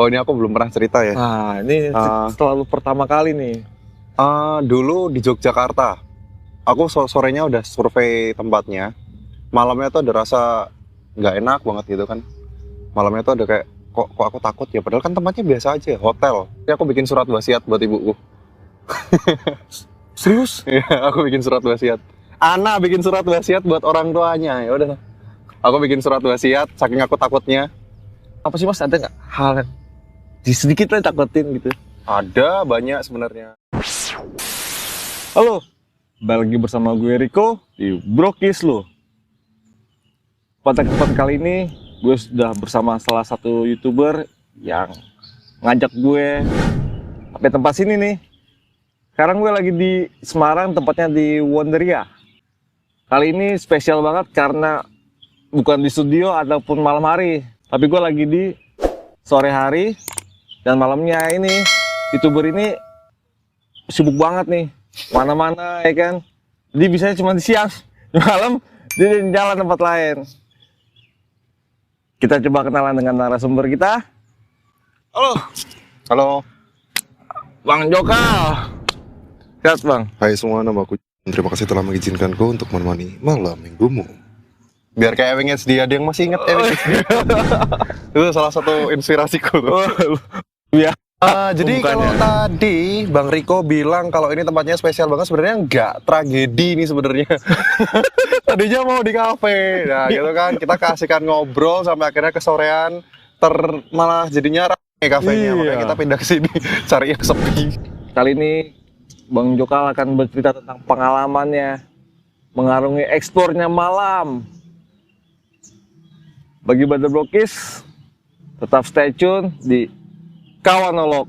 Oh, ini aku belum pernah cerita ya. Nah, ini selalu pertama kali nih. Dulu di Yogyakarta, aku sorenya udah survei tempatnya. Malamnya tuh ada rasa nggak enak banget gitu kan. Malamnya tuh ada kayak, kok aku takut ya. Padahal kan tempatnya biasa aja, hotel. Tapi aku bikin surat wasiat buat ibuku. Serius? Iya, aku bikin surat wasiat. Anak bikin surat wasiat buat orang tuanya. Ya udah. Aku bikin surat wasiat, saking aku takutnya. Apa sih Mas, ada nggak hal yang sedikit lah takutin gitu? Ada banyak sebenarnya. Halo, balik lagi bersama gue Rico di Brokis lo. Pada kesempatan kali ini gue sudah bersama salah satu YouTuber yang ngajak gue sampai tempat sini nih. Sekarang gue lagi di Semarang, tempatnya di Wonderia. Kali ini spesial banget karena bukan di studio ataupun malam hari, tapi gue lagi di sore hari dan malamnya ini YouTuber ini sibuk banget nih, mana-mana ya kan. Jadi bisanya cuma di siang, di malam dia di jalan tempat lain. Kita coba kenalan dengan narasumber kita. Halo, Halo. Bang Jokal. Sehat Bang? Hai semua, nama aku. Terima kasih telah mengizinkanku untuk menemani malam minggumu. Biar kayak Ewing SD, ada yang masih inget Ewing SD. Itu salah satu inspirasiku tuh. Ya. Jadi kalau tadi Bang Rico bilang kalau ini tempatnya spesial banget, sebenarnya nggak tragedi nih sebenarnya. Tadinya mau di kafe, nah gitu kan, kita kasihkan ngobrol sampai akhirnya kesorean, malah jadinya rame kafenya, makanya kita pindah ke sini cari yang sepi. Kali ini Bang Jokal akan bercerita tentang pengalamannya mengarungi eksplornya malam. Bagi Brother Brokis, tetap stay tune di Kawanolog.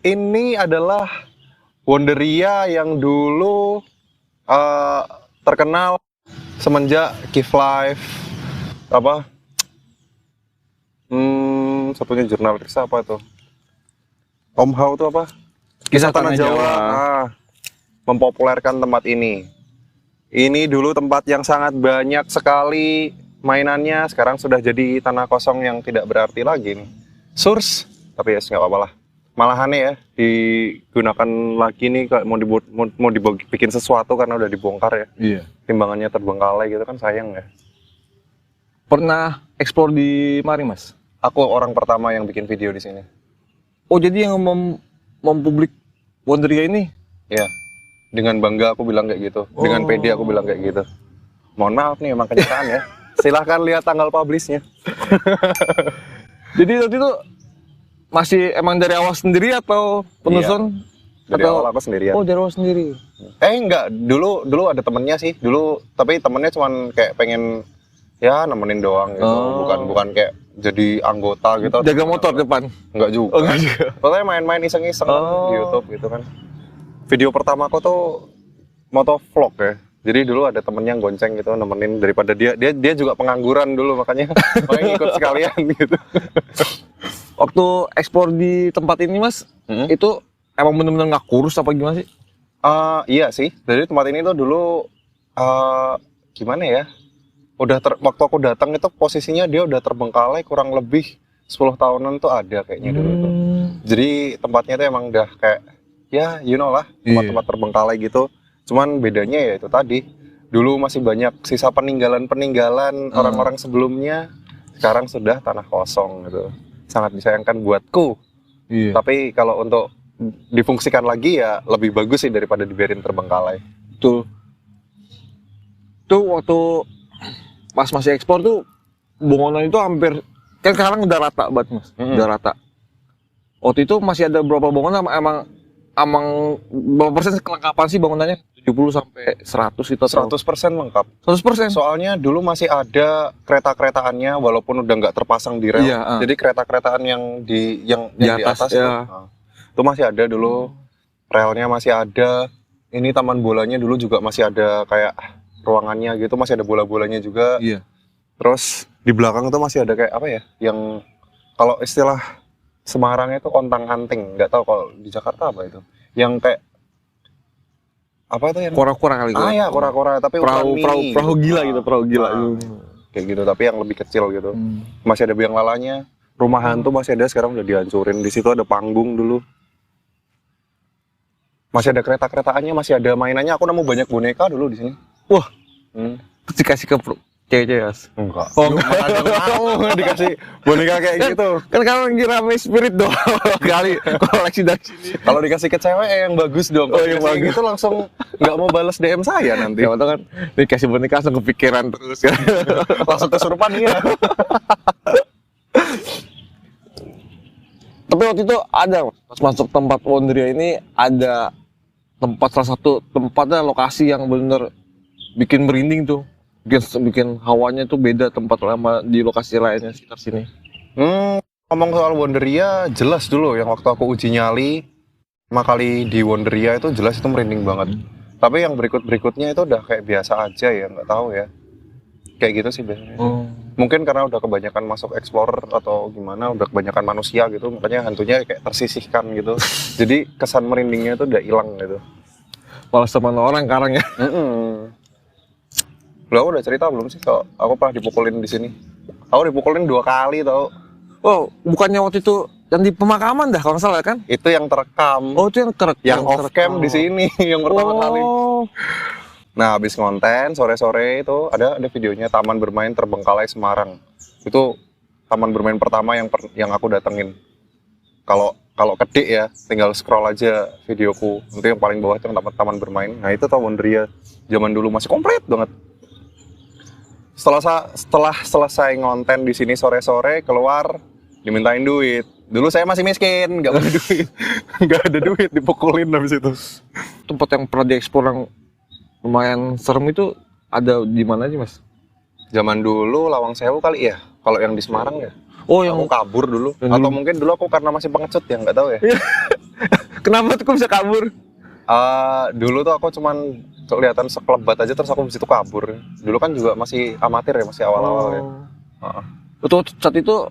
Ini adalah Wonderia yang dulu terkenal semenjak Give Life satunya jurnalis apa itu? Om Hao itu apa? Kisah Tanah Jawa. Mempopulerkan tempat ini. Ini dulu tempat yang sangat banyak sekali mainannya, sekarang sudah jadi tanah kosong yang tidak berarti lagi nih. Source, tapi ya nggak apa-apa lah. Malahan ya digunakan lagi nih mau dibikin sesuatu karena udah dibongkar ya. Iya. Timbangannya terbengkalai gitu kan, sayang ya. Pernah eksplor di mari Mas? Aku orang pertama yang bikin video di sini. Oh, jadi yang mempublik Wonderia ini? Ya, dengan bangga aku bilang kayak gitu. Dengan pede aku bilang kayak gitu. Mohon maaf nih, emang kenyataan ya. Silahkan lihat tanggal publishnya. Jadi waktu itu masih emang dari awal sendiri atau penusun? Dari awal aku sendirian. Oh, dari awal sendiri. Enggak, dulu ada temennya sih. Tapi temennya cuman kayak pengen ya nemenin doang gitu. Bukan kayak jadi anggota gitu. Jaga motor depan? Enggak juga. Oh, enggak juga. Pokoknya main-main iseng-iseng di YouTube gitu kan. Video pertama aku tuh motovlog ya. Jadi dulu ada temennya yang gonceng gitu nemenin, daripada dia juga pengangguran dulu makanya ikut sekalian gitu. Waktu ekspor di tempat ini Mas, itu emang bener-bener nggak kurus apa gimana sih? Iya sih. Jadi tempat ini tuh dulu gimana ya? Waktu aku datang itu posisinya dia udah terbengkalai kurang lebih 10 tahunan tuh ada kayaknya dulu tuh. Jadi tempatnya tuh emang udah kayak ya you know lah, tempat-tempat terbengkalai gitu. Cuman bedanya ya itu tadi. Dulu masih banyak sisa peninggalan-peninggalan orang-orang sebelumnya. Sekarang sudah tanah kosong gitu. Sangat disayangkan buatku. Iya. Tapi kalau untuk difungsikan lagi ya lebih bagus sih daripada dibiarin terbengkalai. Betul. Tuh waktu pas masih ekspor tuh bangunan itu hampir, kan sekarang udah rata banget Mas, udah rata. Waktu itu masih ada berapa bangunan emang berapa persen kelengkapan sih bangunannya? 70 sampai 100 itu atau 100% lengkap. 100%. Soalnya dulu masih ada kereta-keretaannya walaupun udah nggak terpasang di rel. Iya, Jadi kereta-keretaan yang di atas ya. itu masih ada dulu. Relnya masih ada. Ini taman bolanya dulu juga masih ada kayak ruangannya gitu, masih ada bola-bolanya juga. Iya. Terus di belakang tuh masih ada kayak apa ya? Yang kalau istilah Semarang itu ontang-anting, nggak tahu kalau di Jakarta apa itu. Yang kayak apa itu yang Kora-kora kali ya kora-kora tapi ukuran mini perahu gitu. gila gitu, perahu gila. Kayak gitu tapi yang lebih kecil gitu. Masih ada biang lalanya. Rumah hantu masih ada, sekarang udah dihancurin. Di situ ada panggung dulu. Masih ada kereta-keretaannya, masih ada mainannya. Aku nemu banyak boneka dulu di sini. Wah, Hmm. terus dikasih ke cewek-cewek, Mas? Enggak. Oh, Lu mana ada yang mau dikasih boneka kayak gitu. Kan kamu lagi rame spirit dong kali koleksi dari sini. Kalau dikasih ke cewek yang bagus dong. Oh, Kalau yang dikasih bagus. gitu langsung nggak mau balas DM saya nanti. Siapa tahu kan dikasih boneka langsung kepikiran terus kan. Langsung kesurupan iya. Tapi waktu itu ada pas masuk tempat Wonderia ini ada tempat salah satu tempatnya lokasi yang bener bikin merinding tuh. Bikin hawanya tuh beda tempat lama di lokasi lainnya sekitar sini. Ngomong soal Wonderia jelas dulu yang waktu aku uji nyali 5 kali di Wonderia itu jelas itu merinding banget. Tapi yang berikutnya itu udah kayak biasa aja ya, nggak tahu ya. Kayak gitu sih biasanya. Mungkin karena udah kebanyakan masuk explorer atau gimana, udah kebanyakan manusia gitu, makanya hantunya kayak tersisihkan gitu. Jadi kesan merindingnya itu udah hilang gitu. Malah sama orang sekarang ya. Lo aku udah cerita belum sih kalau aku pernah dipukulin di sini? Aku dipukulin 2 kali tau. Oh, bukannya waktu itu yang di pemakaman dah kalau nggak salah kan? Itu yang terekam. Oh, itu yang Yang off cam di sini yang pertama kali. Nah, habis ngonten sore-sore itu ada videonya taman bermain terbengkalai Semarang. Itu taman bermain pertama yang aku datengin. Kalau kedik ya, tinggal scroll aja videoku. Nanti yang paling bawah itu yang taman bermain. Nah, itu tahu Wonderia zaman dulu masih komplit banget. Setelah selesai ngonten di sini sore-sore keluar dimintain duit. Dulu saya masih miskin, nggak ada duit, nggak ada duit, dipukulin habis itu. Tempat yang pernah dieksplor yang lumayan serem itu ada di mana sih, Mas? Zaman dulu Lawang Sewu kali ya. Kalau yang di Semarang ya. Oh, yang Aku kabur dulu. Yang Atau dulu. mungkin dulu aku karena masih pengecut ya, nggak tahu ya. kenapa tuh kok bisa kabur? Dulu tuh aku cuman kelihatan sekelebat aja terus aku habis itu kabur. Dulu kan juga masih amatir ya, masih awal-awal ya. Betul, saat itu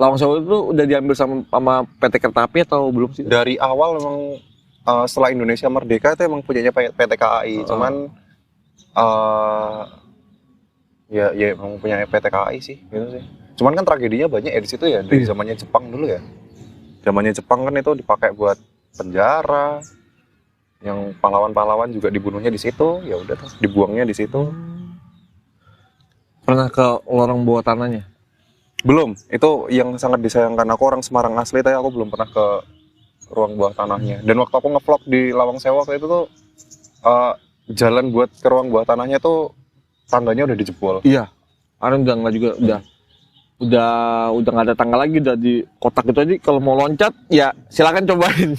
Lawang Sewu itu udah diambil sama PT Kereta Api atau belum sih? Dari awal memang setelah Indonesia merdeka itu emang punyanya PT KAI. Cuman ya emang punya PT KAI sih gitu sih. Cuman kan tragedinya banyak ya di situ ya dari zamannya Jepang dulu ya. Zamannya Jepang kan itu dipakai buat penjara. Yang pahlawan-pahlawan juga dibunuhnya di situ. Ya udah tuh dibuangnya di situ. Pernah ke lorong bawah tanahnya? Belum. Itu yang sangat disayangkan. Aku orang Semarang asli tapi aku belum pernah ke ruang bawah tanahnya. Dan waktu aku ngevlog di Lawang Sewu waktu itu tuh jalan buat ke ruang bawah tanahnya tuh tangganya udah dijebol. Iya. Aren udah nggak juga udah nggak ada tangga lagi, udah di kotak itu aja. Kalau mau loncat ya silakan cobain.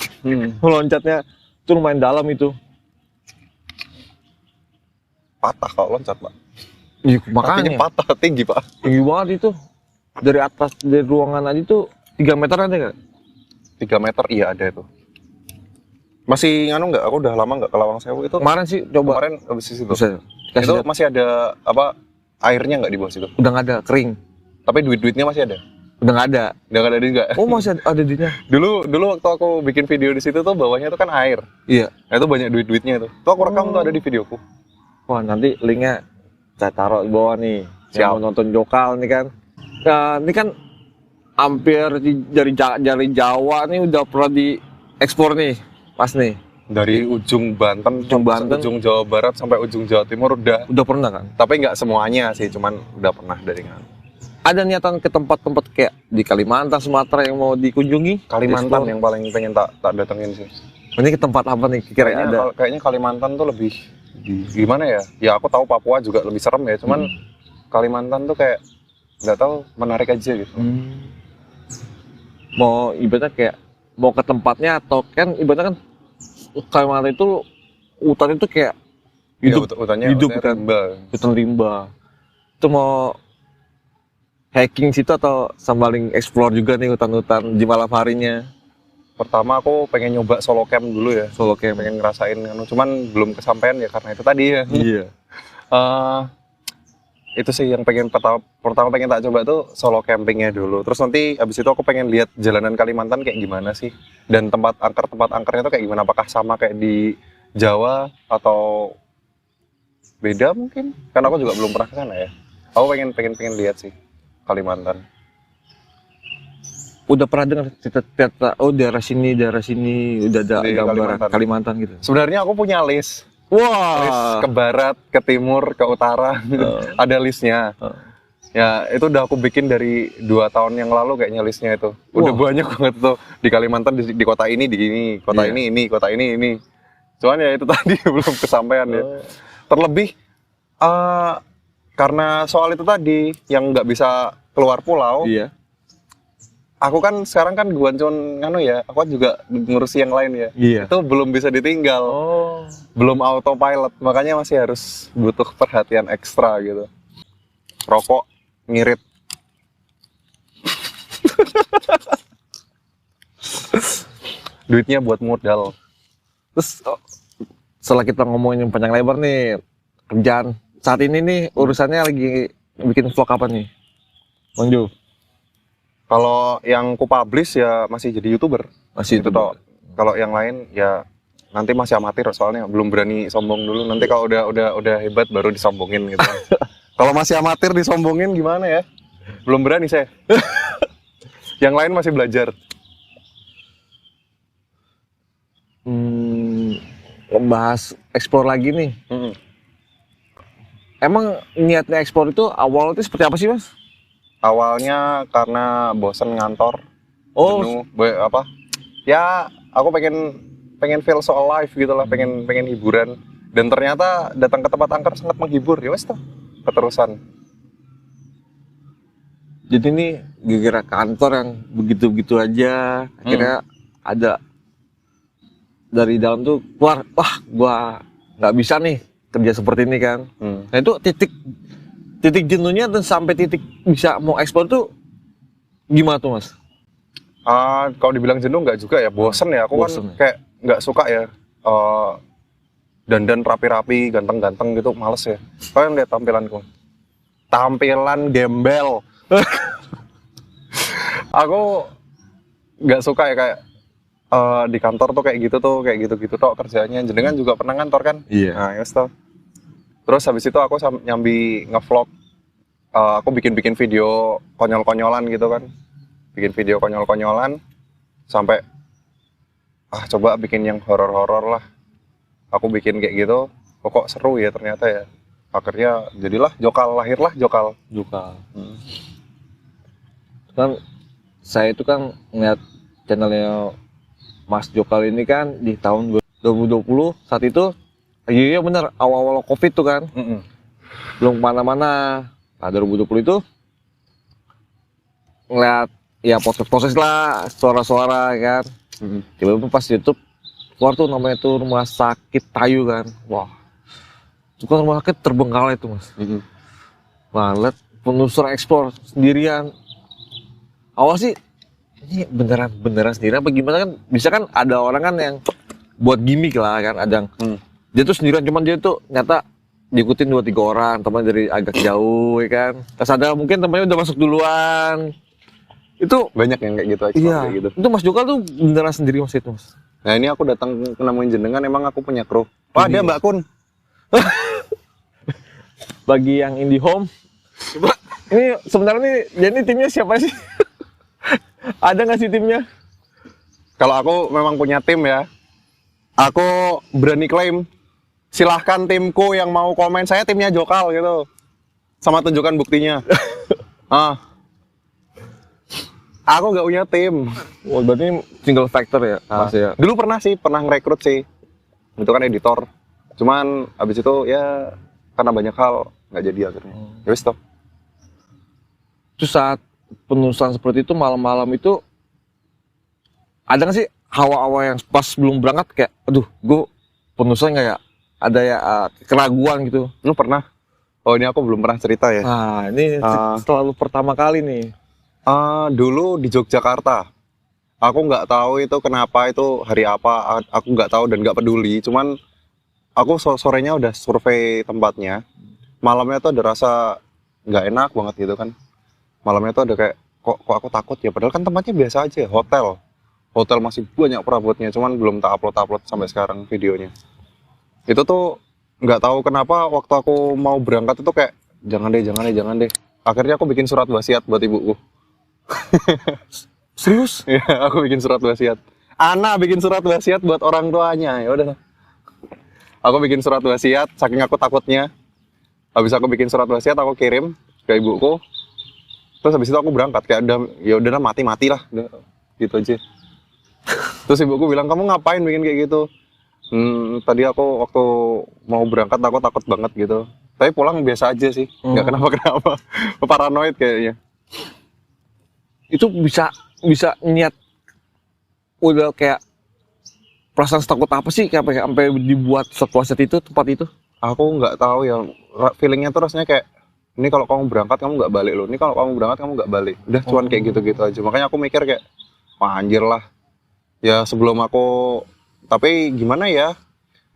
Loncatnya itu lumayan dalam itu. Patah kalau loncat, Pak. Iya, Kakinya makanya patah, tinggi, Pak. tinggi banget itu. Dari atas dari ruangan aja tuh 3 meter ada nggak? 3 meter, iya ada itu. Masih nganu nggak? Aku udah lama nggak ke Lawang Sewu itu. Kemarin sih coba. Kemarin habis itu. Bisa. Itu masih ada apa airnya nggak di bawah situ? Udah nggak ada, kering. Tapi duit-duitnya masih ada. Udah nggak ada. Udah nggak ada juga. Oh, masih ada duitnya. Dulu waktu aku bikin video di situ tuh bawahnya tuh kan air. Iya. Nah, itu banyak duit-duitnya itu. Tuh aku rekam tuh ada di videoku. Wah, nanti linknya saya taruh di bawah nih. Siap. Yang mau nonton Jokal nih kan. Nah, ini kan hampir dari Jawa nih udah pernah diekspor nih, pas nih. Dari ujung Banten, Ujung Banten. ujung Jawa Barat sampai ujung Jawa Timur udah. Udah pernah kan? Tapi nggak semuanya sih, cuman udah pernah dari nganu. Ada niatan ke tempat-tempat kayak di Kalimantan, Sumatera yang mau dikunjungi? Kalimantan Explore? yang paling pengen tak datengin sih. Ini ke tempat apa nih kira-kira ada? Kayaknya Kalimantan tuh lebih gimana ya? Ya aku tahu Papua juga lebih serem ya, cuman Kalimantan tuh kayak nggak tahu menarik aja gitu. Mau ibaratnya kayak mau ke tempatnya atau kan ibaratnya kan Kalimantan itu hutan itu kayak hidup, Hutannya kan? rimba. hutan rimba. Itu mau hiking situ atau sambaling explore juga nih hutan-hutan di malam harinya? Pertama aku pengen nyoba solo camp dulu ya. Solo camp. Pengen ngerasain anu, cuman belum kesampaian ya karena itu tadi ya. Iya. itu sih yang pertama pengen tak coba tuh solo campingnya dulu. Terus nanti abis itu aku pengen lihat jalanan Kalimantan kayak gimana sih, dan tempat angkernya tuh kayak gimana, apakah sama kayak di Jawa atau beda mungkin, karena aku juga belum pernah ke sana ya. Aku pengen lihat sih Kalimantan. Udah pernah dengar cerita oh daerah sini udah ada Di gambar Kalimantan gitu. Sebenarnya aku punya list ke Wah. barat, ke timur, ke utara, ada listnya. Ya itu udah aku bikin dari 2 tahun yang lalu kayaknya listnya itu. Udah banyak banget tuh di Kalimantan, di kota ini, kota ini, kota ini. Cuman ya itu tadi belum kesampaian ya. Terlebih karena soal itu tadi yang nggak bisa keluar pulau. Iya. Aku kan sekarang kan guancon ya, aku kan juga ngurusi yang lain ya. Iya. Itu belum bisa ditinggal. Belum autopilot, makanya masih harus butuh perhatian ekstra gitu. Rokok ngirit. Duitnya buat modal. Terus setelah kita ngomongin yang panjang lebar nih, kerjaan saat ini nih urusannya lagi bikin vlog apa nih, Bang Jo? Kalau yang ku publish ya masih jadi YouTuber. Masih itu toh. Kalau yang lain ya nanti masih amatir, soalnya belum berani sombong dulu. Nanti kalau udah hebat baru disombongin gitu. Kalau masih amatir disombongin gimana ya? Belum berani saya. Yang lain masih belajar. Bahas ekspor lagi nih. Emang niatnya ekspor itu awalnya itu seperti apa sih, Mas? Awalnya karena bosen ngantor, jenuh, ya aku pengen feel so alive gitu lah, pengen hiburan, dan ternyata datang ke tempat angker sangat menghibur, ya wes tuh keterusan. Jadi ini gara-gara kantor yang begitu-begitu aja, akhirnya ada dari dalam tuh keluar, wah gua nggak bisa nih kerja seperti ini kan. Nah itu titik jenuhnya dan sampai titik bisa mau ekspor tuh gimana tuh, Mas? Kalau dibilang jenuh nggak juga ya, bosen ya. Aku Bosen. kan kayak nggak suka ya dandan rapi-rapi, ganteng-ganteng gitu, males ya. Kalian lihat tampilanku, tampilan gembel. Aku nggak suka ya kayak di kantor tuh kayak gitu toh kerjanya. Jenengan juga pernah kantor kan? Iya. Nah, yes toh. Terus habis itu aku nyambi nge-vlog, aku bikin video konyol-konyolan gitu kan. Bikin video konyol-konyolan, sampai, coba bikin yang horor-horor lah. Aku bikin kayak gitu, kok seru ya ternyata ya. Akhirnya jadilah Jokal, lahirlah Jokal. Kan saya itu kan ngeliat channelnya Mas Jokal ini kan di tahun 2020, saat itu iya bener, awal-awal COVID tuh kan, belum kemana-mana. Nah 2020 itu ngeliat ya proses lah, suara-suara kan. Tiba-tiba pas YouTube keluar tuh namanya tuh Rumah Sakit Tayu kan. Wah, itu kan rumah sakit terbengkalai itu, Mas. Wah, liat penelusur ekspor sendirian. Awal sih ini beneran sendirian apa gimana kan? Bisa kan ada orang kan yang buat gimmick lah kan, ada yang dia tuh sendirian, cuman dia tuh nyata diikutin 2-3 orang, teman dari agak jauh ya kan. Terus ada mungkin temannya udah masuk duluan. Itu Banyak yang kayak gitu, iya, kayak gitu. itu Mas Jokal tuh beneran sendiri Mas itu, Mas. Nah ini aku datang nemuin jenengan, emang aku punya kru. Wah, ada Mbak Kun. Bagi yang IndiHome, coba ini sebenarnya nih, jadi timnya siapa sih? Ada nggak sih timnya? Kalau aku memang punya tim ya. Aku berani klaim, silahkan timku yang mau komen, saya timnya Jokal gitu. Sama tunjukkan buktinya. Aku nggak punya tim. Oh, berarti single factor ya, Mas ya? Dulu pernah ngerekrut sih. Itu kan editor. Cuman abis itu ya karena banyak hal nggak jadi akhirnya. Ya wis toh. Terus saat penulisan seperti itu malam-malam itu ada nggak sih hawa-hawa yang pas belum berangkat kayak, aduh, gue penulisan nggak ya? Ada ya keraguan gitu. Lu pernah? Oh ini aku belum pernah cerita ya. Nah ini setelah lu pertama kali nih. Dulu di Yogyakarta. Aku nggak tahu itu kenapa, itu hari apa. Aku nggak tahu dan nggak peduli. Cuman aku sorenya udah survei tempatnya. Malamnya tuh ada rasa nggak enak banget gitu kan. Malamnya tuh ada kayak kok aku takut ya, padahal kan tempatnya biasa aja, hotel masih banyak perabotnya, cuman belum tak upload sampai sekarang videonya. Itu tuh nggak tahu kenapa waktu aku mau berangkat itu kayak jangan deh. Akhirnya aku bikin surat wasiat buat ibuku. Serius? Ya, aku bikin surat wasiat. Anak bikin surat wasiat buat orang tuanya. Ya udah. Aku bikin surat wasiat saking aku takutnya. Habis aku bikin surat wasiat aku kirim ke ibuku. Terus habis itu aku berangkat kayak ya udah mati lah. Udah, gitu aja. Terus ibuku bilang, "Kamu ngapain bikin kayak gitu?" Tadi aku waktu mau berangkat aku takut banget gitu. Tapi pulang biasa aja sih. Nggak kenapa-kenapa. Paranoid kayaknya. Itu bisa niat udah kayak perasaan takut apa sih kayak sampai dibuat sepuaset itu tempat itu? Aku nggak tahu ya, feelingnya tuh rasanya kayak ini kalau kamu berangkat kamu nggak balik loh, ini kalau kamu berangkat kamu nggak balik, udah cuman kayak gitu-gitu aja. Makanya aku mikir kayak wah anjir lah ya sebelum aku, tapi gimana ya,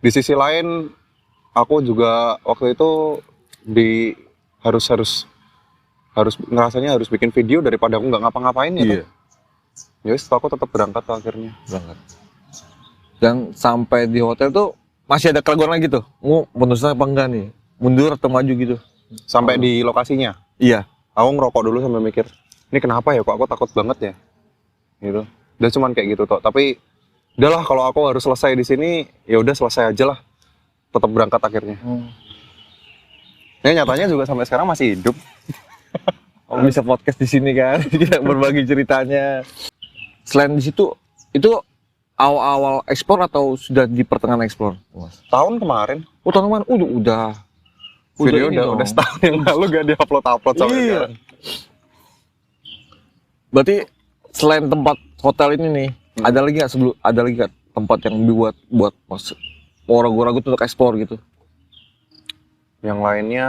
di sisi lain aku juga waktu itu harus ngerasanya harus bikin video daripada aku nggak ngapa-ngapain ya. Ya wis, aku tetap berangkat tuh akhirnya. Dan sampai di hotel tuh masih ada keraguan lagi tuh, mau meneruskan apa enggak nih, mundur atau maju gitu. Sampai di lokasinya, Iya. aku ngerokok dulu sambil mikir, ini kenapa ya kok aku takut banget ya, gitu. Udah cuman kayak gitu toh. Tapi udahlah kalau aku harus selesai di sini, ya udah selesai aja lah. Tetap berangkat akhirnya. Ya nyatanya juga sampai sekarang masih hidup. Bisa podcast di sini kan, kita berbagi ceritanya. Selain di situ, itu awal-awal ekspor atau sudah di pertengahan ekspor, Mas? Tahun kemarin, Oh, tahun kemarin udah video ini udah dong. setahun yang lalu gak diupload sampai Iya. sekarang. Berarti selain tempat hotel ini nih, ada lagi nggak tempat yang buat mas ragu-ragu untuk ekspor gitu? Yang lainnya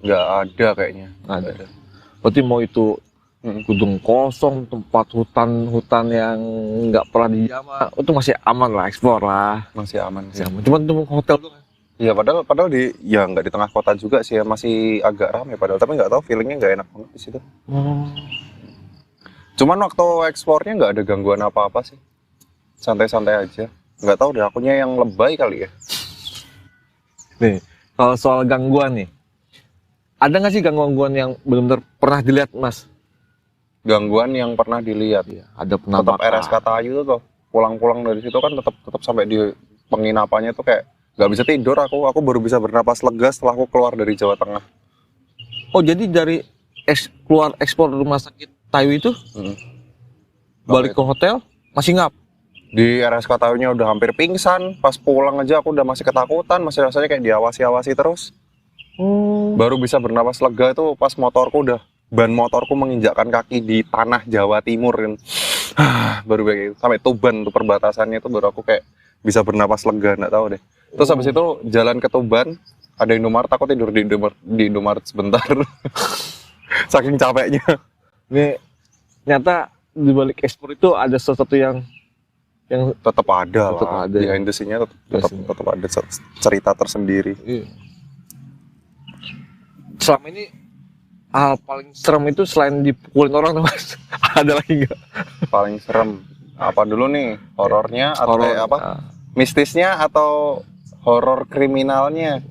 nggak ada kayaknya. Nggak ada. Berarti mau itu gedung kosong, tempat hutan yang nggak pernah dijamah, itu masih aman lah, ekspor lah. Masih aman sih. Masih aman. Cuman tuh hotel tuh kan. Iya padahal ya nggak di tengah kota juga sih ya, masih agak ramai padahal, tapi nggak tahu feelingnya nggak enak banget di situ. Cuman waktu ekspornya nggak ada gangguan apa-apa sih, santai-santai aja. Nggak tahu deh, akunya yang lebay kali ya. Nih, kalau soal gangguan nih, ada nggak sih gangguan yang benar-benar pernah dilihat, Mas? Gangguan yang pernah dilihat. Iya, ada Tetap penampakan. RSK Tayu tuh pulang-pulang dari situ kan tetap sampai di penginapannya tuh kayak nggak bisa tidur. Aku baru bisa bernapas lega setelah aku keluar dari Jawa Tengah. Oh, jadi dari keluar ekspor rumah sakit Tayu itu balik ke hotel masih ngap? Di RSK Tayunya udah hampir pingsan. Pas pulang aja aku udah masih ketakutan, masih rasanya kayak diawasi-awasi terus. Baru bisa bernapas lega itu pas ban motorku menginjakkan kaki di tanah Jawa Timur kan. Baru kayak gitu. Sampai Tuban tuh perbatasannya itu baru aku kayak bisa bernapas lega, nggak tahu deh. Terus habis itu jalan ke Tuban, ada Indomaret, aku tidur di Indomaret sebentar. Saking capeknya. Ini nyata di balik ekspor itu ada sesuatu yang Tetap ada Tetap lah. ada. Behind the scene-nya tetap ada cerita tersendiri. iya. Selama ini hal paling serem itu selain dipukulin orang tuh, Mas, ada lagi nggak? Paling serem apa dulu nih? Horornya atau Horor. apa? Mistisnya atau horor kriminalnya?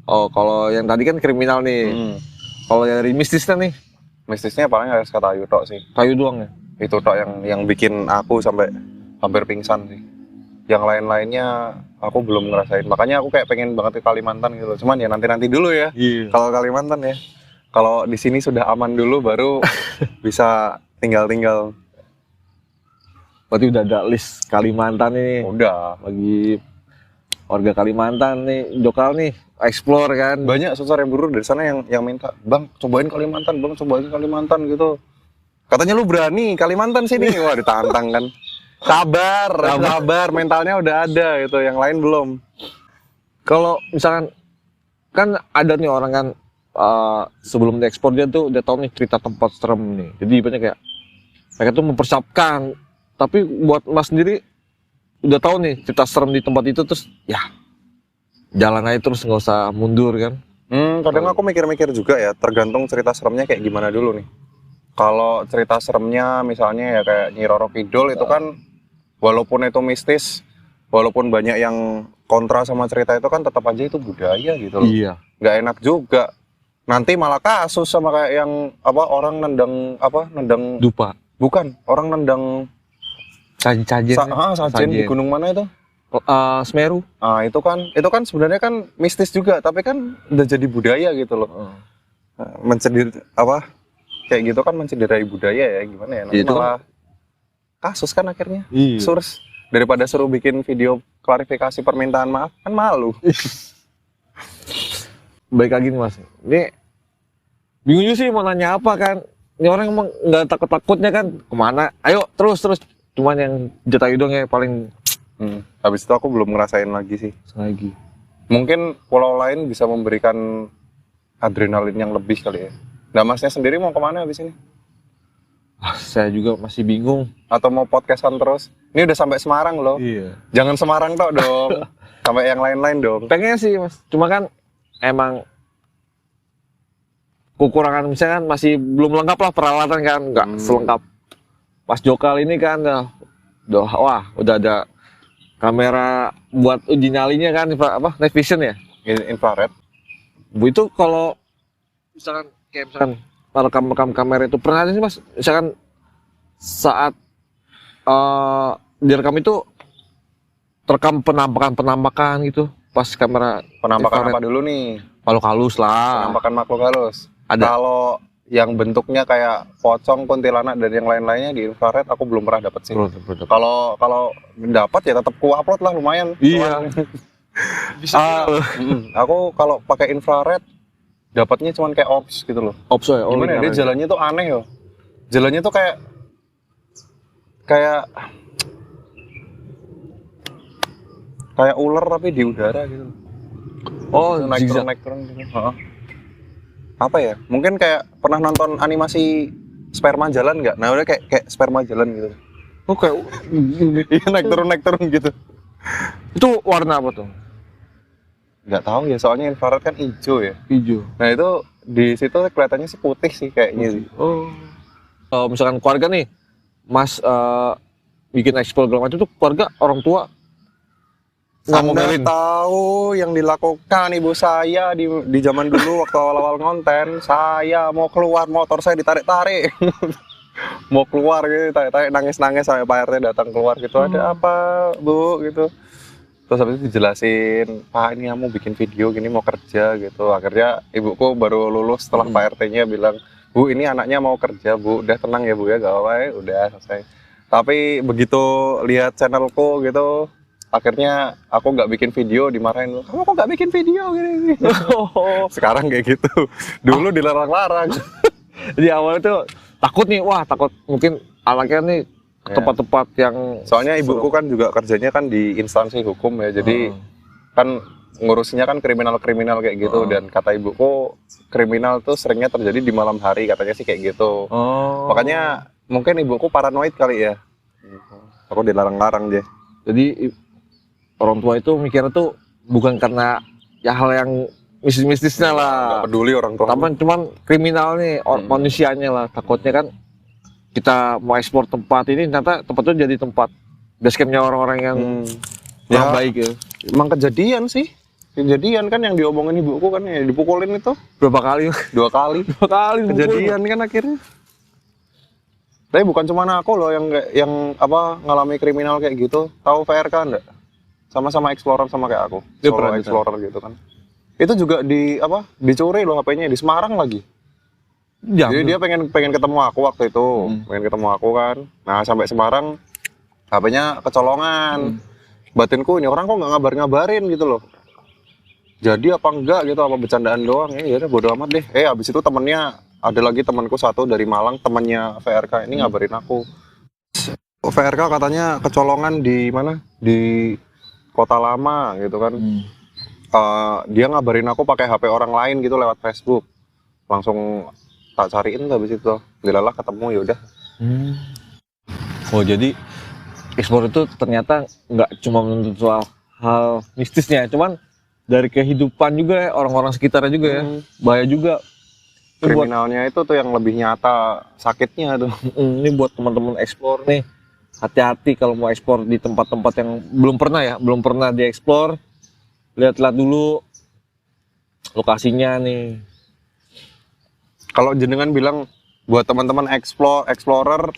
Oh, kalau yang tadi kan kriminal nih. Kalau dari mistisnya nih, Mistisnya paling harus kata Ayu tok sih. Tayu doang ya. Itu tok yang bikin aku sampai hampir pingsan sih. Yang lain-lainnya aku belum ngerasain. Makanya aku kayak pengen banget ke Kalimantan gitu. Cuman ya nanti dulu ya. Iya. Kalau Kalimantan ya. Kalau di sini sudah aman dulu baru bisa tinggal. Berarti udah ada list Kalimantan nih. Udah. Bagi warga Kalimantan nih, Jokal nih, explore kan. Banyak subscriber dari sana yang minta, "Bang, cobain Kalimantan gitu." Katanya lu berani Kalimantan sini. Wah, ditantang kan. Sabar, mentalnya udah ada gitu, yang lain belum. Kalau misalkan kan ada nih orang kan sebelum diekspor dia tuh udah tahu nih cerita tempat serem nih. Jadi banyak kayak mereka tuh mempersiapkan. Tapi buat Mas sendiri udah tahu nih cerita serem di tempat itu terus ya jalan aja terus nggak usah mundur kan. Kadang aku mikir-mikir juga ya, tergantung cerita seremnya kayak gimana dulu nih. Kalau cerita seremnya misalnya ya kayak Nyi Roro Kidul itu kan walaupun itu mistis, walaupun banyak yang kontra sama cerita itu kan tetap aja itu budaya gitu loh. Iya. Nggak enak juga. Nanti malah kasus sama kayak yang orang nendang Dupa. bukan, orang nendang Sajen. sajen di gunung mana itu? Semeru. Ah, itu kan sebenarnya kan mistis juga, tapi kan udah jadi budaya gitu loh. Kayak gitu kan mencederai budaya ya, gimana ya? Nanti Itu malah kasus kan akhirnya. Iya. Surs daripada suruh bikin video klarifikasi permintaan maaf kan malu. Baik lagi nih Mas. Ini bingung juga sih mau nanya apa kan. Ini orang emang nggak takut-takutnya kan kemana. Ayo terus. Cuman yang Jatayu dong ya paling Habis itu aku belum ngerasain lagi sih. lagi. Mungkin pulau lain bisa memberikan adrenalin yang lebih kali ya. Nah, Masnya sendiri mau kemana habis ini? Saya juga masih bingung. Atau mau podcastan terus? Ini udah sampai Semarang loh. Iya. Jangan Semarang tok dong. Sampai yang lain-lain dong. Pengen sih Mas. Cuma kan emang kekurangan misalkan masih belum lengkap lah peralatan kan, nggak selengkap. Pas Jokal ini kan udah ada kamera buat uji nyalinya kan, night vision ya. Infrared. Bu itu kalau misalkan rekam kamera itu pernah ada sih Mas, misalkan saat direkam itu terekam penampakan gitu pas kamera Penampakan apa dulu nih? makhluk halus lah. Penampakan makhluk halus. Ada. Kalau yang bentuknya kayak pocong, kuntilanak dan yang lain-lainnya di infrared aku belum pernah dapet sih. Kalau dapat ya tetap ku upload lah lumayan. Iya. Bisa. Aku kalau pakai infrared dapatnya cuman kayak ops gitu loh. Ops ya. Gimana ya? Dia jalannya tuh aneh yo. Jalannya tuh kayak ular tapi di udara gitu. Naik turun gitu. Apa ya? Mungkin kayak pernah nonton animasi sperma jalan nggak? Nah udah kayak sperma jalan gitu. Oh kayak Iya naik turun gitu. itu warna apa tuh? Nggak tahu ya, soalnya infrared kan hijau ya. Hijau. Nah itu di situ kelihatannya sih putih sih kayaknya sih. Oh. Misalkan keluarga nih, Mas bikin ekspor segala macam tuh keluarga orang tua nggak Anda ngomelin. tahu yang dilakukan ibu saya di zaman dulu waktu awal-awal konten, saya mau keluar motor saya ditarik-tarik. Mau keluar gitu, tarik-tarik nangis-nangis sampai Pak RT datang keluar gitu. Ada apa, Bu gitu. Terus habis itu dijelasin, Pak ini kamu bikin video gini mau kerja gitu. Akhirnya ibuku baru lulus setelah Pak RT-nya bilang, Bu ini anaknya mau kerja Bu, udah tenang ya Bu ya, gak apa-apa ya, udah selesai. Tapi begitu lihat channelku gitu, akhirnya aku nggak bikin video, dimarahin, kamu kok nggak bikin video gini. Sekarang kayak gitu, dulu dilarang-larang. Di awal itu takut mungkin anaknya nih ke tempat-tempat yang soalnya ibuku kan juga kerjanya kan di instansi hukum ya, jadi kan ngurusnya kan kriminal-kriminal kayak gitu, dan kata ibuku kriminal tuh seringnya terjadi di malam hari, katanya sih kayak gitu. Makanya mungkin ibuku paranoid kali ya, aku dilarang-larang dia. Jadi orang tua itu mikirnya tuh bukan karena ya hal yang mistis-mistisnya lah. Nggak peduli orang tua. Cuman kriminal nih, manusianya lah. Takutnya kan kita mau ekspor tempat ini, ternyata tempat itu jadi tempat basecampnya orang-orang yang kurang baik ya. Emang kejadian sih. Kejadian kan yang diomongin ibuku kan ya dipukulin itu. Berapa kali? 2 kali. 2 kali Kejadian kan akhirnya. Tapi bukan cuma aku loh yang ngalami kriminal kayak gitu. Tahu VRK enggak? Sama-sama explorer sama kayak aku. Dia Solo pernah explorer gitu kan. Itu juga dicuri loh HP-nya di Semarang lagi. Jadi dia pengen ketemu aku waktu itu, pengen ketemu aku kan. Nah, sampai Semarang HP-nya kecolongan. Batinku ini orang kok nggak ngabarin gitu loh. Jadi apa enggak gitu, apa bercandaan doang, ya udah bodo amat deh. Habis itu temennya, ada lagi temanku satu dari Malang, temannya VRK ini ngabarin aku. VRK katanya kecolongan di mana? Di Kota Lama gitu kan. Dia ngabarin aku pakai HP orang lain gitu lewat Facebook. Langsung tak cariin tuh habis itu. Dilalah ketemu ya udah. Oh jadi ekspor itu ternyata nggak cuma menuntut soal hal mistisnya, cuman dari kehidupan juga ya, orang-orang sekitarnya juga ya. Bahaya juga. Ini buat, Kriminalnya itu tuh yang lebih nyata sakitnya tuh. ini buat teman-teman explore nih. Hati-hati kalau mau explore di tempat-tempat yang belum pernah dieksplor. Lihat-lihat dulu lokasinya nih. Kalau jenengan bilang buat teman-teman explorer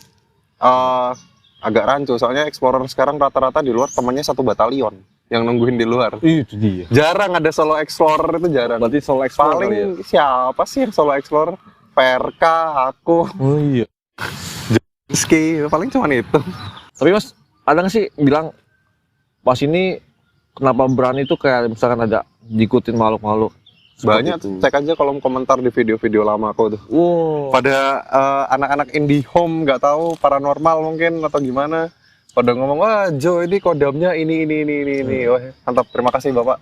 agak rancu, soalnya explorer sekarang rata-rata di luar temannya 1 batalion yang nungguin di luar. Itu dia. Jarang ada solo explorer, itu jarang. Berarti solo explorer Paling ya? siapa sih yang solo explorer? PRK, aku, Oh iya. Ski, paling cuma itu. Tapi Mas, ada nggak sih bilang pas ini kenapa berani tuh kayak misalkan ada diikutin makhluk-makhluk? Seperti Banyak, itu. cek aja kolom komentar di video-video lama aku tuh. Wow. Pada anak-anak indie home nggak tahu paranormal mungkin atau gimana, pada ngomong, wah Jo ini kodamnya ini. Wah mantap, terima kasih Bapak.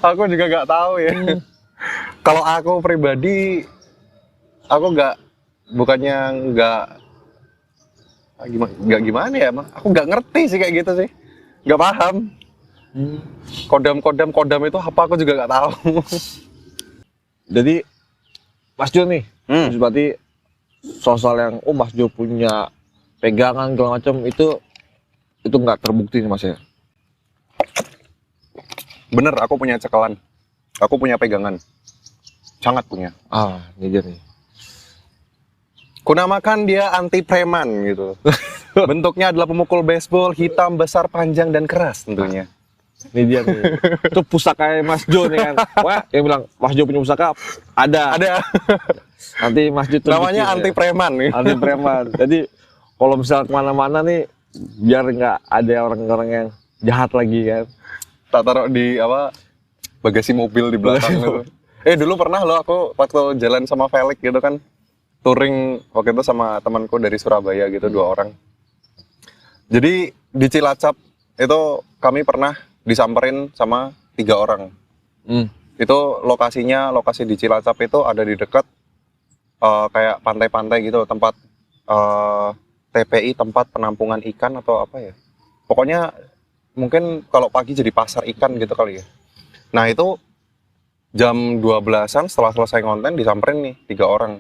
Aku juga nggak tahu ya. Kalau aku pribadi, aku bukannya nggak gimana ya, Bang. Aku nggak ngerti sih kayak gitu sih, nggak paham. Kodam itu apa aku juga nggak tahu. Jadi Mas Jo nih, Hmm. berarti soal yang Mas Jo punya pegangan segala macam itu nggak terbukti nih Mas ya? Bener, aku punya cekalan, aku punya pegangan, sangat punya. Ini dia nih. Kunamakan dia anti preman gitu. Bentuknya adalah pemukul baseball, hitam, besar, panjang, dan keras tentunya. Ini dia nih. Itu pusaka Mas Jo nih kan. Wah, yang bilang Mas Jo punya pusaka ada. Nanti Mas Jo Namanya anti preman nih. Anti preman. Jadi kalau misal kemana-mana nih biar nggak ada orang-orang yang jahat lagi kan. Tak taruh di bagasi mobil di belakang gitu. Dulu pernah loh aku waktu jalan sama Felix gitu kan, touring waktu itu sama temanku dari Surabaya gitu, 2 orang. Jadi di Cilacap itu kami pernah disamperin sama 3 orang. Itu lokasi di Cilacap itu ada di dekat kayak pantai-pantai gitu, tempat TPI, tempat penampungan ikan atau apa ya. Pokoknya mungkin kalau pagi jadi pasar ikan gitu kali ya. Nah itu jam 12-an setelah selesai konten disamperin nih 3 orang.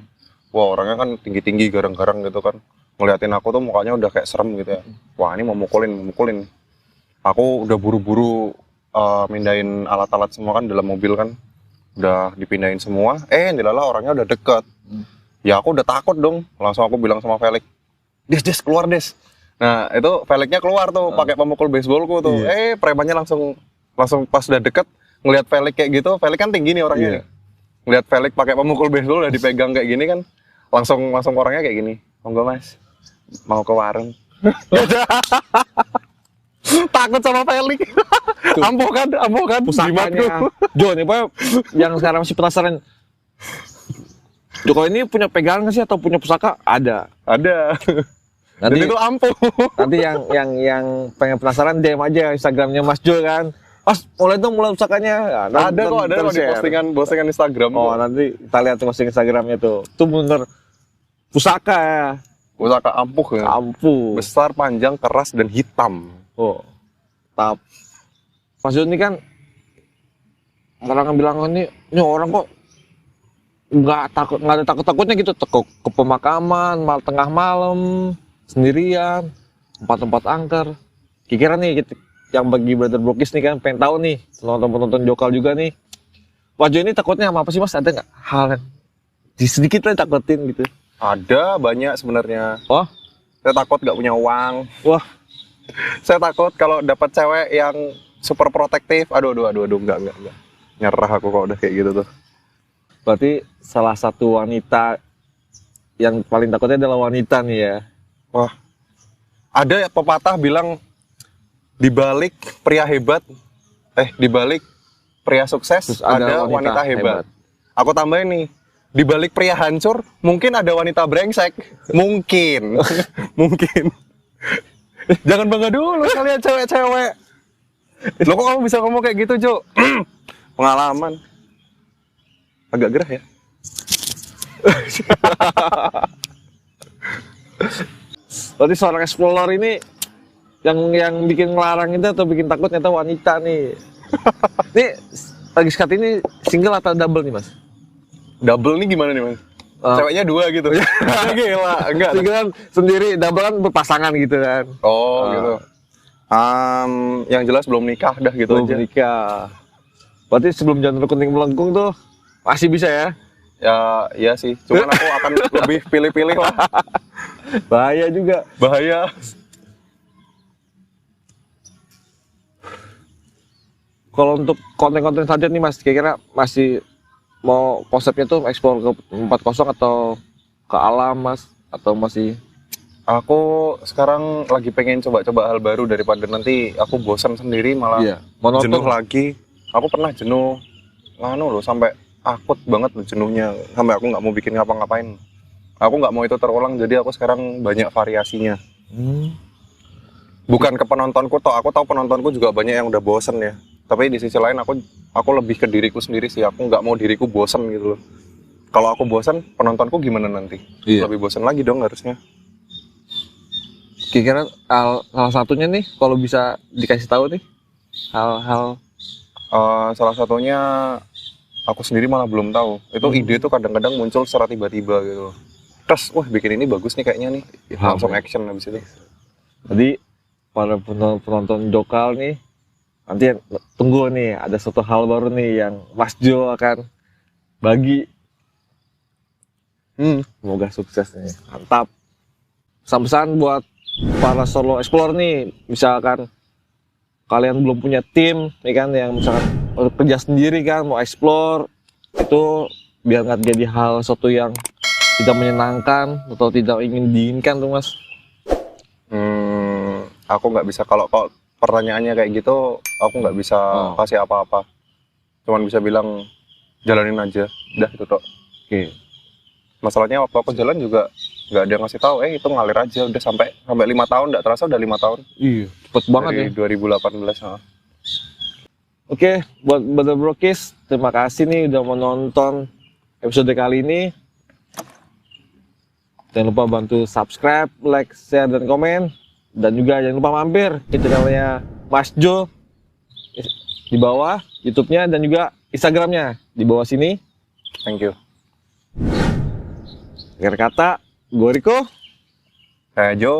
Wah orangnya kan tinggi-tinggi, garang-garang gitu kan. Ngeliatin aku tuh mukanya udah kayak serem gitu ya. Wah ini mau mukulin. Aku udah buru-buru mindahin alat-alat semua kan dalam mobil kan. Udah dipindahin semua. Dilala orangnya udah deket. Ya aku udah takut dong. Langsung aku bilang sama Felix, Des keluar Des. Nah itu Felixnya keluar tuh pakai pemukul baseballku tuh. Premannya langsung pas udah deket ngelihat Felix kayak gitu. Felix kan tinggi nih orangnya. Nih. Ngelihat Felix pakai pemukul baseball udah dipegang kayak gini kan. Langsung orangnya kayak gini. Monggo Mas, mau ke warung. Takut sama Felix. Ampuh kan Pusakanya Jo nih Pak, yang sekarang masih penasaran. Jo kalau ini punya pegangan nggak sih atau punya pusaka? Ada. Dan itu ampuh. Nanti yang pengen penasaran DM aja Instagramnya Mas Jo kan. Mas, mulai pusakanya. Ada kok di postingan Instagram. Oh, nanti kita lihat postingan Instagramnya tuh. Itu bener pusaka ya. Pusaka ampuh ya. Ampuh. Besar, panjang, keras, dan hitam. Oh. Mas Jo ini kan orang bilang ini orang kok nggak ada takutnya gitu ke pemakaman tengah malam sendirian tempat angker. Kira-kira nih yang bagi Brother Brokis nih kan pengen tahu nih penonton Jokal juga nih. Mas Jo ini takutnya sama apa sih Mas? Ada nggak hal yang sedikit lah takutin gitu? Ada banyak sebenarnya. Oh? Saya takut nggak punya uang. Wah. Saya takut kalau dapat cewek yang super protektif. Aduh, enggak. Nyerah aku kalau udah kayak gitu tuh. Berarti salah satu wanita yang paling takutnya adalah wanita nih ya. Wah. Ada pepatah bilang di balik pria sukses terus ada wanita hebat. Aku tambahin nih, di balik pria hancur mungkin ada wanita brengsek. Mungkin. Jangan bangga dulu kalian cewek-cewek. Loh kok kamu bisa ngomong kayak gitu, Jo? Pengalaman. Agak gerah ya. Berarti seorang explorer ini yang bikin ngelarang itu atau bikin takut ternyata wanita nih. Nih lagi sekat ini single atau double nih mas? Double nih gimana nih mas? Ceweknya 2 gitu. Gila, enggak. Single kan sendiri, double kan berpasangan gitu kan. Oh gitu. Yang jelas belum nikah dah gitu Belum aja. nikah. Berarti sebelum janur kuning melengkung tuh masih bisa ya? Ya, iya sih. Cuman aku akan lebih pilih-pilih lah. Bahaya juga. Bahaya. Kalau untuk konten-konten saja nih mas, kira-kira masih mau konsepnya tuh eksplor ke 40 atau ke alam mas? Atau masih? Aku sekarang lagi pengen coba-coba hal baru daripada nanti aku bosan sendiri malah monoton. jenuh lagi. Aku pernah jenuh, loh sampai akut banget loh jenuhnya, sampai aku nggak mau bikin ngapa-ngapain. Aku nggak mau itu terulang, jadi aku sekarang banyak variasinya. Bukan ke penontonku toh, aku tahu penontonku juga banyak yang udah bosen ya. Tapi di sisi lain aku lebih ke diriku sendiri sih, aku nggak mau diriku bosen gitu loh. Kalau aku bosen, penontonku gimana nanti? Iya. Lebih bosen lagi dong harusnya. Kira-kira salah satunya nih, kalau bisa dikasih tahu nih, hal-hal. Salah satunya aku sendiri malah belum tahu. Itu ide tuh kadang-kadang muncul secara tiba-tiba gitu. Terus, wah bikin ini bagus nih kayaknya nih. Langsung action habis itu. Jadi para penonton Jokal nih, nanti tunggu nih ada satu hal baru nih yang Mas Jo akan bagi. Semoga sukses nih, mantap. Pesan-pesan buat para solo explore nih, misalkan kalian belum punya tim, nih kan, yang misalkan kerja sendiri kan, mau explore, itu biar nggak jadi hal suatu yang tidak menyenangkan atau tidak ingin diinginkan tuh mas. Aku nggak bisa, kalau pertanyaannya kayak gitu, aku nggak bisa kasih apa-apa. Cuman bisa bilang jalanin aja, udah itu tok. Oke. Masalahnya waktu aku jalan juga nggak ada yang ngasih tahu, itu ngalir aja, udah sampai 5 tahun, nggak terasa udah 5 tahun. Iya, cepet banget Dari ya. 2018. Oke, buat Brother Brokis, terima kasih nih udah menonton episode kali ini. Jangan lupa bantu subscribe, like, share, dan komen. Dan juga jangan lupa mampir ke channelnya Mas Jo di bawah, YouTube-nya, dan juga Instagram-nya di bawah sini. Thank you. Akhir kata, gue Riko. Kayak Jo.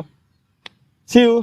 See you.